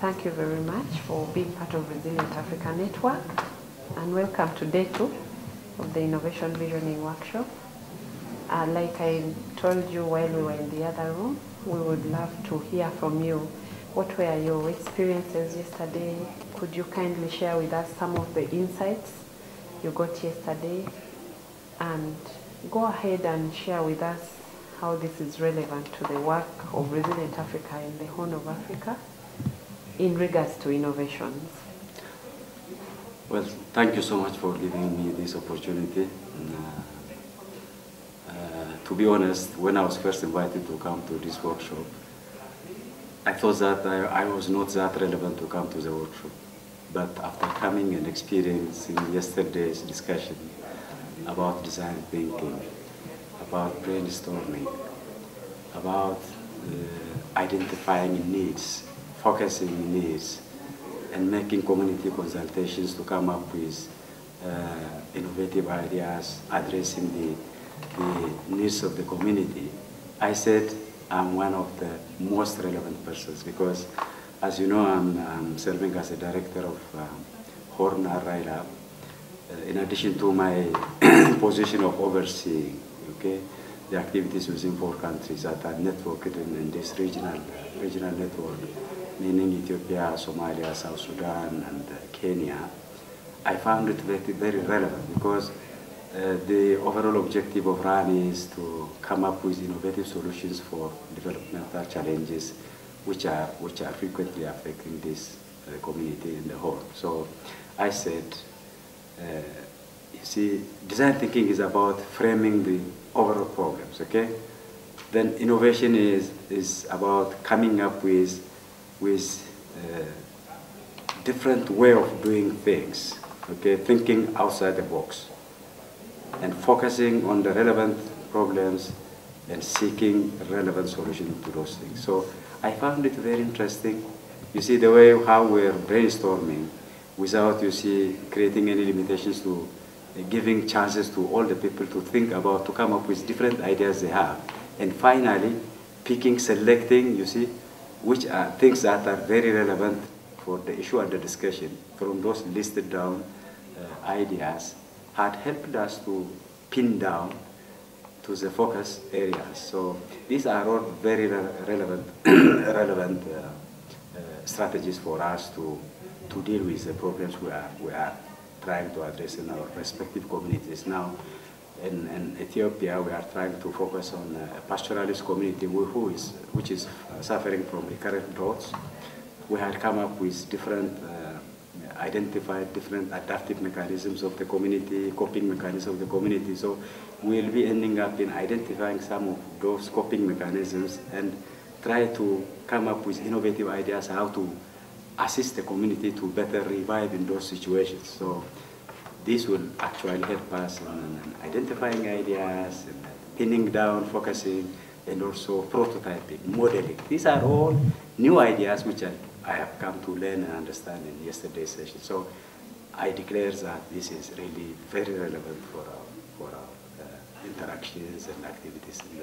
Thank you very much for being part of Resilient Africa Network, and welcome to day 2 of the Innovation Visioning Workshop. Like I told you while we were in the other room, we would love to hear from you. What were your experiences yesterday? Could you kindly share with us some of the insights you got yesterday? And go ahead and share with us how this is relevant to the work of Resilient Africa in the Horn of Africa in regards to innovations. Well, thank you so much for giving me this opportunity. To be honest, when I was first invited to come to this workshop, I thought that I was not that relevant to come to the workshop. But after coming and experiencing yesterday's discussion about design thinking, about brainstorming, about identifying needs, focusing needs, and making community consultations to come up with innovative ideas addressing the needs of the community, I said I'm one of the most relevant persons because, as you know, I'm serving as a director of Horn RI Lab, in addition to my position of overseeing the activities within 4 countries that are networked in this regional network, meaning Ethiopia, Somalia, South Sudan, and Kenya. I found it very relevant because the overall objective of RAN is to come up with innovative solutions for developmental challenges which are frequently affecting this community in the whole. So I said, you see, design thinking is about framing the overall problems, okay? Then innovation is about coming up with different way of doing things, okay? Thinking outside the box and focusing on the relevant problems and seeking relevant solutions to those things. So I found it very interesting. You see, the way how we're brainstorming without, you see, creating any limitations to giving chances to all the people to think about, to come up with different ideas they have. And finally, selecting, you see, which are things that are very relevant for the issue under discussion from those listed down ideas had helped us to pin down to the focus areas. So these are all very relevant strategies for us to deal with the problems we are trying to address in our respective communities. Now, in Ethiopia, we are trying to focus on a pastoralist community which is suffering from recurrent droughts. We had come up with identified different adaptive mechanisms of the community, coping mechanisms of the community. So we'll be ending up in identifying some of those coping mechanisms and try to come up with innovative ideas how to assist the community to better revive in those situations. So this will actually help us in identifying ideas, pinning down, focusing, and also prototyping, modeling. These are all new ideas which I have come to learn and understand in yesterday's session. So I declare that this is really very relevant for our interactions and activities in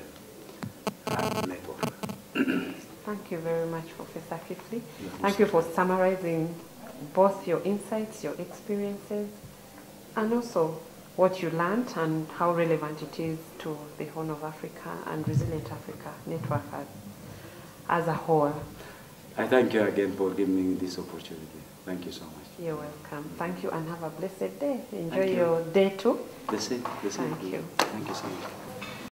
the network. Thank you very much, Professor Kifli. Thank you for summarizing both your insights, your experiences, and also what you learned and how relevant it is to the Horn of Africa and Resilient Africa Network as a whole. I thank you again for giving me this opportunity. Thank you so much. You're welcome. Thank you and have a blessed day. Enjoy your day too. The same. Thank you. Thank you so much.